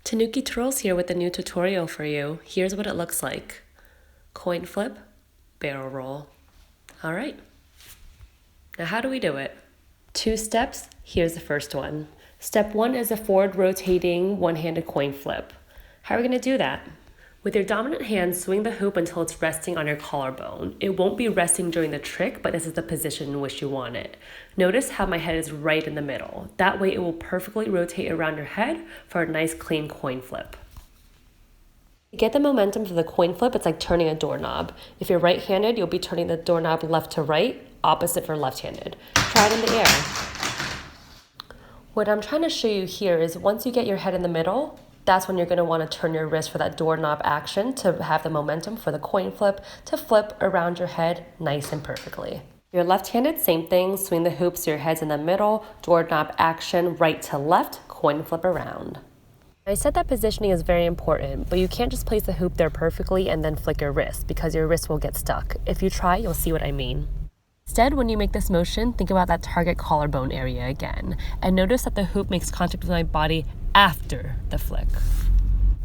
Tanuki Twirls here with a new tutorial for you. Here's what it looks like. Coin flip, barrel roll. All right. Now how do we do it? 2 steps. Here's the first one. Step 1 is a forward rotating one-handed coin flip. How are we going to do that? With your dominant hand, swing the hoop until it's resting on your collarbone. It won't be resting during the trick, but this is the position in which you want it. Notice how my head is right in the middle. That way it will perfectly rotate around your head for a nice clean coin flip. To get the momentum for the coin flip, it's like turning a doorknob. If you're right-handed, you'll be turning the doorknob left to right, opposite for left-handed. Try it in the air. What I'm trying to show you here is once you get your head in the middle, that's when you're going to want to turn your wrist for that doorknob action to have the momentum for the coin flip to flip around your head nice and perfectly. If you're left-handed, same thing, swing the hoops so your head's in the middle, doorknob action, right to left, coin flip around. I said that positioning is very important, but you can't just place the hoop there perfectly and then flick your wrist because your wrist will get stuck. If you try, you'll see what I mean. Instead, when you make this motion, think about that target collarbone area again, and notice that the hoop makes contact with my body after the flick.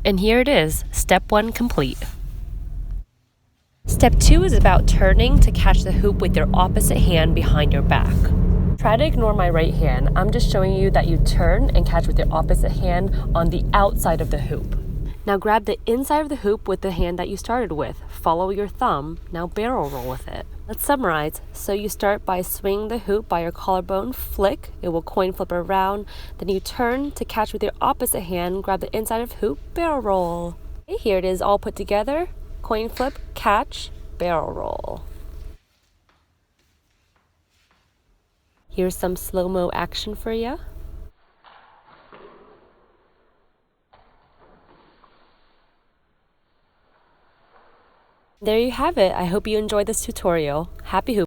And here it is, step 1 complete. Step 2 is about turning to catch the hoop with your opposite hand behind your back. Try to ignore my right hand. I'm just showing you that you turn and catch with your opposite hand on the outside of the hoop. Now grab the inside of the hoop with the hand that you started with. Follow your thumb. Now barrel roll with it. Let's summarize. So you start by swinging the hoop by your collarbone, flick. It will coin flip around. Then you turn to catch with your opposite hand. Grab the inside of hoop, barrel roll. Okay, here it is all put together. Coin flip, catch, barrel roll. Here's some slow-mo action for you. There you have it. I hope you enjoyed this tutorial. Happy hoop!